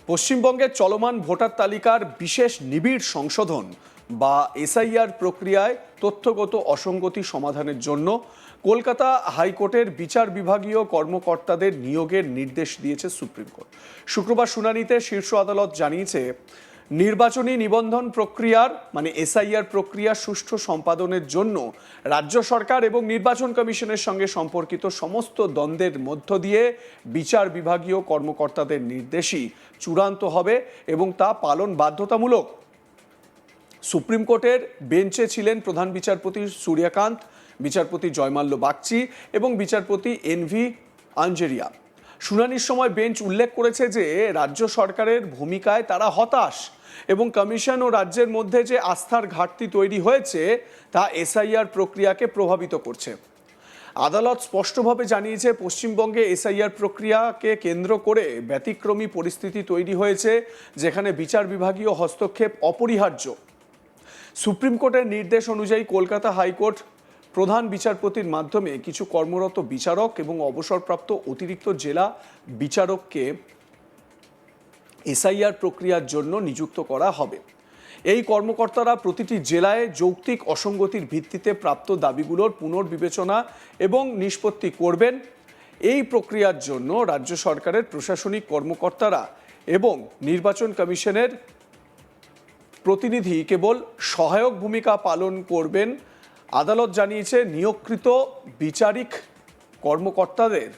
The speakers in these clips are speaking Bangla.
পশ্চিমবঙ্গের চলমান ভোটার তালিকার বিশেষ নিবিড় সংশোধন বা এসআইআর প্রক্রিয়ায় তথ্যগত অসঙ্গতি সমাধানের জন্য কলকাতা হাইকোর্টের বিচার বিভাগীয় কর্মকর্তাদের নিয়োগের নির্দেশ দিয়েছে সুপ্রিম কোর্ট। শুক্রবার শুনানিতে শীর্ষ আদালত জানিয়েছে, নির্বাচনী নিবন্ধন প্রক্রিয়ার এসআইআর প্রক্রিয়া সুষ্ঠু সম্পাদনের জন্য রাজ্য সরকার এবং নির্বাচন কমিশনের সঙ্গে সম্পর্কিত সমস্ত দ্বন্দ্বের মধ্য দিয়ে বিচার বিভাগীয় কর্মকর্তাদের নির্দেশই চূড়ান্ত হবে এবং তা পালন বাধ্যতামূলক। সুপ্রিম কোর্টের বেঞ্চে ছিলেন প্রধান বিচারপতি সূর্যকান্ত, বিচারপতি জয়মাল্য বাগচি এবং বিচারপতি এনভি আঞ্জেরিয়া। শুনানির সময় বেঞ্চ উল্লেখ করেছে যে রাজ্য সরকারের ভূমিকায় তারা হতাশ এবং কমিশন ও রাজ্যের মধ্যে যে আস্থার ঘাটতি তৈরি হয়েছে তা এসআইআর প্রক্রিয়াকে প্রভাবিত করছে। আদালত স্পষ্টভাবে জানিয়েছে, পশ্চিমবঙ্গে এসআইআর প্রক্রিয়াকে কেন্দ্র করে ব্যতিক্রমী পরিস্থিতি তৈরি হয়েছে, যেখানে বিচার বিভাগীয় হস্তক্ষেপ অপরিহার্য। সুপ্রিম কোর্টের নির্দেশ অনুযায়ী কলকাতা হাইকোর্ট প্রধান বিচারপতির মাধ্যমে কিছু কর্মরত বিচারক এবং অবসরপ্রাপ্ত অতিরিক্ত জেলা বিচারককে এসআইআর প্রক্রিয়ার জন্য নিযুক্ত করা হবে। এই কর্মকর্তারা প্রতিটি জেলায় যৌক্তিক অসঙ্গতির ভিত্তিতে প্রাপ্ত দাবিগুলোর পুনর্বিবেচনা এবং নিষ্পত্তি করবেন। এই প্রক্রিয়ার জন্য রাজ্য সরকারের প্রশাসনিক কর্মকর্তারা এবং নির্বাচন কমিশনের প্রতিনিধি কেবল সহায়ক ভূমিকা পালন করবেন। আদালত জানিয়েছে, নিয়োগকৃত বিচারিক কর্মকর্তাদের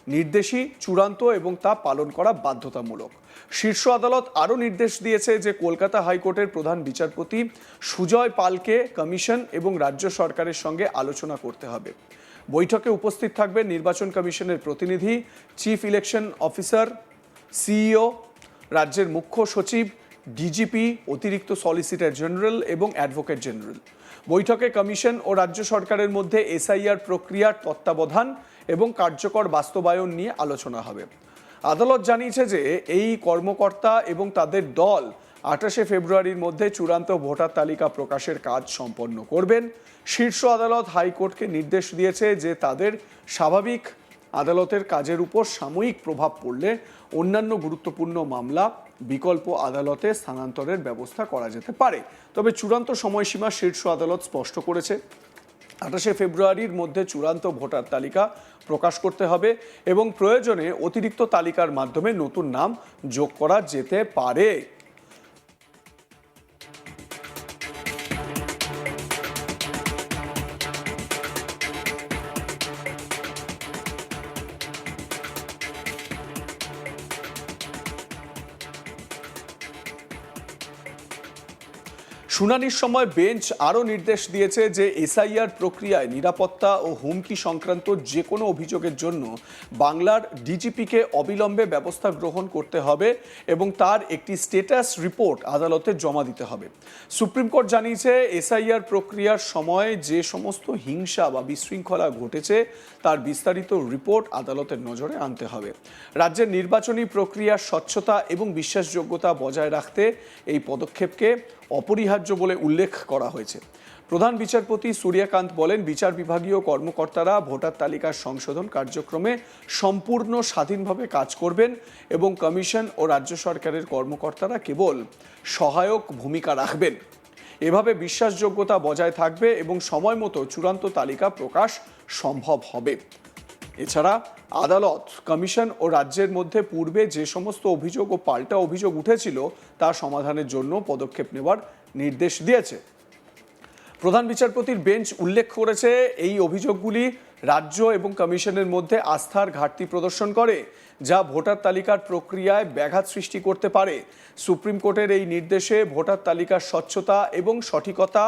নির্দেশই চূড়ান্ত এবং তা পালন করা বাধ্যতামূলক। শীর্ষ আদালত আরও নির্দেশ দিয়েছে যে কলকাতা হাইকোর্টের প্রধান বিচারপতি সুজয় পালকে কমিশন এবং রাজ্য সরকারের সঙ্গে আলোচনা করতে হবে। বৈঠকে উপস্থিত থাকবেন নির্বাচন কমিশনের প্রতিনিধি, চিফ ইলেকশন অফিসার, সিইও, রাজ্যের মুখ্য সচিব, ডিজিপি, অতিরিক্ত সলিসিটর জেনারেল এবং অ্যাডভোকেট জেনারেল। বৈঠকে কমিশন ও রাজ্য সরকারের মধ্যে এসআইআর প্রক্রিয়ার তত্ত্বাবধান এবং কার্যকর বাস্তবায়ন নিয়ে আলোচনা হবে। আদালত জানিয়েছে যে এই কর্মকর্তা এবং তাদের দল 28 ফেব্রুয়ারির মধ্যে চূড়ান্ত ভোটার তালিকা প্রকাশের কাজ সম্পন্ন করবেন। শীর্ষ আদালত হাইকোর্টকে নির্দেশ দিয়েছে যে তাদের স্বাভাবিক আদালতের কাজের উপর সাময়িক প্রভাব পড়লে অন্যান্য গুরুত্বপূর্ণ মামলা বিকল্প আদালতে স্থানান্তরের ব্যবস্থা করা যেতে পারে। তবে চূড়ান্ত সময়সীমা শীর্ষ আদালত স্পষ্ট করেছে, 28 ফেব্রুয়ারির মধ্যে চূড়ান্ত ভোটার তালিকা প্রকাশ করতে হবে এবং প্রয়োজনে অতিরিক্ত তালিকার মাধ্যমে নতুন নাম যোগ করা যেতে পারে। শুনানির সময় বেঞ্চ আরও নির্দেশ দিয়েছে যে এসআইআর প্রক্রিয়ায় নিরাপত্তা ও হুমকি সংক্রান্ত যে কোনো অভিযোগের জন্য বাংলার ডিজিপিকে অবিলম্বে ব্যবস্থা গ্রহণ করতে হবে এবং তার একটি স্ট্যাটাস রিপোর্ট আদালতে জমা দিতে হবে। সুপ্রিম কোর্ট জানিয়েছে, এসআইআর প্রক্রিয়ার সময় যে সমস্ত হিংসা বা বিশৃঙ্খলা ঘটেছে তার বিস্তারিত রিপোর্ট আদালতের নজরে আনতে হবে। রাজ্যের নির্বাচনী প্রক্রিয়ার স্বচ্ছতা এবং বিশ্বাসযোগ্যতা বজায় রাখতে এই পদক্ষেপকে অপরিহার্য বলে উল্লেখ করা হয়েছে। প্রধান বিচারপতি সূর্যকান্ত বলেন, বিচার বিভাগীয় কর্মকর্তারা ভোটার তালিকার সংশোধন কার্যক্রমে সম্পূর্ণ স্বাধীনভাবে কাজ করবেন এবং কমিশন ও রাজ্য সরকারের কর্মকর্তারা কেবল সহায়ক ভূমিকা রাখবেন। এভাবে বিশ্বাসযোগ্যতা বজায় থাকবে এবং সময় মতো চূড়ান্ত তালিকা প্রকাশ সম্ভব হবে। এছাড়া আদালত কমিশন ও রাজ্যের মধ্যে পূর্বে যে সমস্ত অভিযোগ ও পাল্টা অভিযোগ উঠেছিল তা সমাধানের জন্য পদক্ষেপ নেওয়ার নির্দেশ দিয়েছে। প্রধান বিচারপতির বেঞ্চ উল্লেখ করেছে, এই অভিযোগগুলি রাজ্য এবং কমিশনের মধ্যে আস্থার ঘাটতি প্রদর্শন করে, যা ভোটার তালিকার প্রক্রিয়ায় ব্যাঘাত সৃষ্টি করতে পারে। সুপ্রিম কোর্টের এই নির্দেশে ভোটার তালিকার স্বচ্ছতা এবং সঠিকতা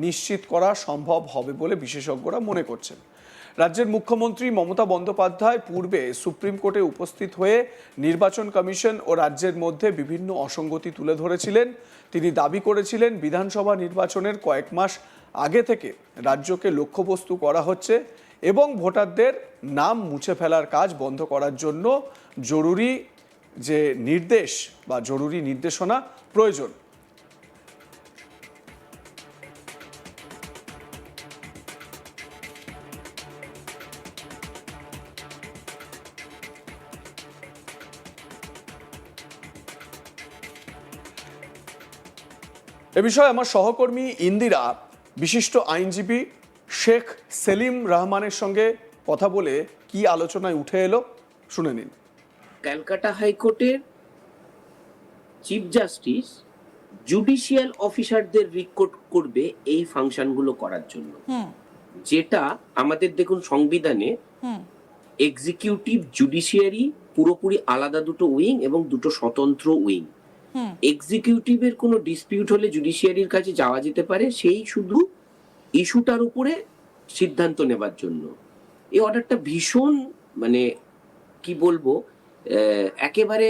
নিশ্চিত করা সম্ভব হবে বলে বিশেষজ্ঞরা মনে করছেন। রাজ্যের মুখ্যমন্ত্রী মমতা বন্দ্যোপাধ্যায় পূর্বে সুপ্রিম কোর্টে উপস্থিত হয়ে নির্বাচন কমিশন ও রাজ্যের মধ্যে বিভিন্ন অসঙ্গতি তুলে ধরেছিলেন। তিনি দাবি করেছিলেন, বিধানসভা নির্বাচনের কয়েক মাস আগে থেকে রাজ্যকে লক্ষ্যবস্তু করা হচ্ছে এবং ভোটারদের নাম মুছে ফেলার কাজ বন্ধ করার জন্য জরুরি যে নির্দেশ বা জরুরি নির্দেশনা প্রয়োজন। এ বিষয়ে আমার সহকর্মী ইন্দিরা বিশিষ্ট আইনজীবী শেখ সেলিম রহমানের সঙ্গে কথা বলে কি আলোচনায় উঠে এলো শুনে নিন। ক্যালকাটা হাইকোর্টের চিফ জাস্টিস জুডিশিয়াল অফিসারদের রিক্রুট করবে এই ফাংশনগুলো করার জন্য, যেটা আমাদের দেখুন সংবিধানে এক্সিকিউটিভ জুডিশিয়ারি পুরোপুরি আলাদা দুটো উইং এবং দুটো স্বতন্ত্র উইং। এক্সিকিউটিভের কোনো ডিসপিউট হলে জুডিশিয়ারির কাছে যাওয়া যেতে পারে, সেই শুধু ইস্যুটার উপরে সিদ্ধান্ত নেবার জন্য। এই অর্ডারটা ভীষণ মানে কি বলবো, একেবারে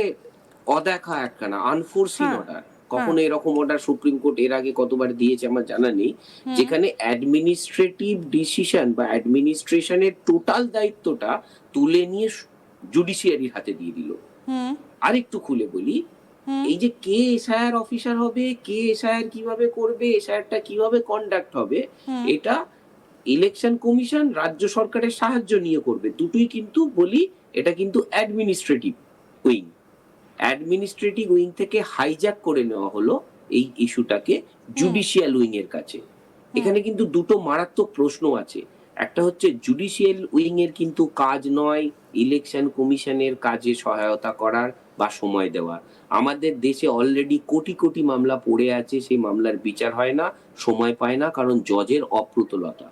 অদেখা একখানা আনফোর্সিন অর্ডার। কখনো এরকম অর্ডার সুপ্রিম কোর্ট এর আগে কতবার দিয়েছে আমার জানা নেই, যেখানে অ্যাডমিনিস্ট্রেটিভ ডিসিশন বা অ্যাডমিনিস্ট্রেশনের টোটাল দায়িত্বটা তুলে নিয়ে জুডিশিয়ারির হাতে দিয়ে দিল। আরেকটু খুলে বলি, এই যে কে এসআইআর অফিসার হবে, কে এসআইআর কিভাবে করবে, এসআইআরটা কিভাবে কন্ডাক্ট হবে, এটা ইলেকশন কমিশন রাজ্য সরকারের সাহায্য নিয়ে করবে। দুটোই কিন্তু বলি, এটা কিন্তু অ্যাডমিনিস্ট্রেটিভ উইং। অ্যাডমিনিস্ট্রেটিভ উইং থেকে হাইজ্যাক করে নেওয়া হলো এই ইস্যুটাকে জুডিশিয়াল উইং এর কাছে। এখানে কিন্তু দুটো মারাত্মক প্রশ্ন আছে। একটা হচ্ছে জুডিশিয়াল উইং এর কিন্তু কাজ নয় ইলেকশন কমিশনের কাজে সহায়তা করার বা সময় দেওয়া। আমাদের দেশে অলরেডি কোটি কোটি মামলা পড়ে আছে, সেই মামলার বিচার হয় না, সময় পায় না, কারণ জজের অপ্রতুলতা।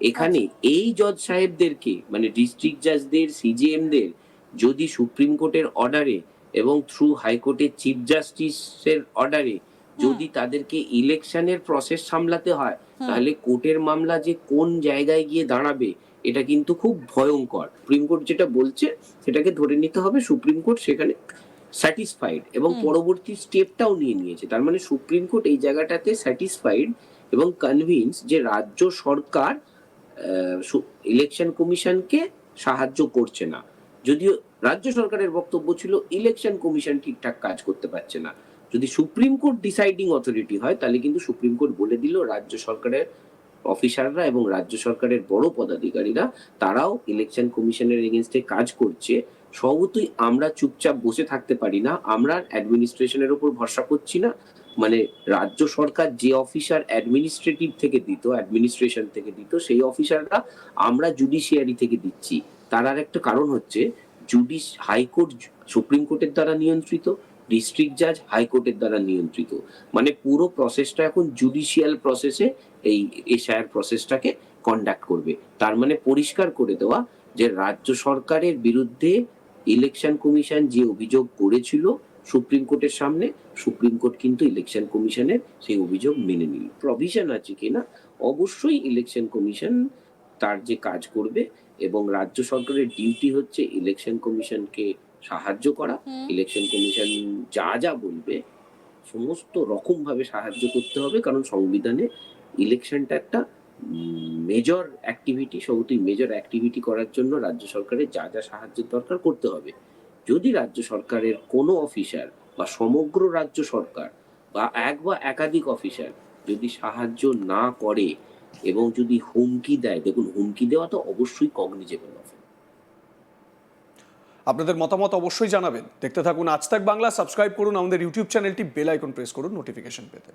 এখানে এই জজ সাহেবদেরকে মানে ডিস্ট্রিক্ট জাজদের, সিজিএমদের যদি সুপ্রিম কোর্টের অর্ডারে এবং থ্রু হাইকোর্টের চিফ জাস্টিসের অর্ডারে যদি তাদেরকে ইলেকশনের প্রসেস সামলাতে হয়, তাহলে কোর্টের মামলা যে কোন জায়গায় গিয়ে দাঁড়াবে এটা কিন্তু খুব ভয়ঙ্কর। সুপ্রিম কোর্ট যেটা বলছে সেটাকে ধরে নিতে হবে, সুপ্রিম কোর্ট সেখানে স্যাটিসফাইড এবং পরবর্তী স্টেপটাও নিয়ে নিয়েছে। তার মানে সুপ্রিম কোর্ট এই জায়গাটাতে স্যাটিসফাইড এবং কনভিন্স যে রাজ্য সরকার ইলেকশন কমিশনকে সাহায্য করছে না। যদিও রাজ্য সরকারের বক্তব্য ছিল ইলেকশন কমিশন ঠিকঠাক কাজ করতে পারছে না। যদি সুপ্রিম কোর্ট ডিসাইডিং অথরিটি হয়, তাহলে কিন্তু সুপ্রিম কোর্ট বলে দিল রাজ্য সরকারের অফিসাররা এবং রাজ্য সরকারের বড় পদাধিকারীরা তারাও ইলেকশন কমিশনের এগেনস্টে কাজ করছে। স্বভাবতই আমরা চুপচাপ বসে থাকতে পারি না, আমরা অ্যাডমিনিস্ট্রেশনের উপর ভরসা করছি না। মানে রাজ্য সরকার যে অফিসার অ্যাডমিনিস্ট্রেটিভ থেকে দিত, অ্যাডমিনিস্ট্রেশন থেকে দিত, সেই অফিসাররা আমরা জুডিশিয়ারি থেকে দিচ্ছি। তার আর একটা কারণ হচ্ছে হাইকোর্ট সুপ্রিম কোর্টের দ্বারা নিয়ন্ত্রিত, ডিস্ট্রিক্ট জাজ হাইকোর্টের দ্বারা নিয়ন্ত্রিত। মানে পুরো প্রসেসটা এখন জুডিশিয়াল প্রসেসে এই এসআইআর প্রসেসটাকে কন্ডাক্ট করবে। তার মানে পরিষ্কার করে দেওয়া যে রাজ্য সরকারের বিরুদ্ধে ইলেকশন কমিশন যে অভিযোগ করেছিল সুপ্রিম কোর্টের সামনে, সুপ্রিম কোর্ট কিন্তু ইলেকশন কমিশনের সেই অভিযোগ মেনে নিল। প্রভিশন আছে কিনা, অবশ্যই ইলেকশন কমিশন তার যে কাজ করবে এবং রাজ্য সরকারের ডিউটি হচ্ছে ইলেকশন কমিশনকে সাহায্য করা। ইলেকশন কমিশন যা যা বলবে সমস্ত রকম ভাবে সাহায্য করতে হবে, কারণ সংবিধানে ইলেকশনটা একটা মেজর অ্যাক্টিভিটি। সবই মেজর অ্যাক্টিভিটি করার জন্য রাজ্য সরকারের যা যা সাহায্যের দরকার করতে হবে। যদি রাজ্য সরকারের কোনো অফিসার বা সমগ্র রাজ্য সরকার বা এক বা একাধিক অফিসার যদি সাহায্য না করে এবং যদি হুমকি দেয়, দেখুন হুমকি দেওয়া তো অবশ্যই কগনিজেবল অফেন্স। আপনাদের মতামত অবশ্যই জানাবেন। দেখতে থাকুন আজ তাক বাংলা, সাবস্ক্রাইব করুন আমাদের ইউটিউব চ্যানেলটি, বেল আইকন প্রেস করুন নোটিফিকেশন পেতে।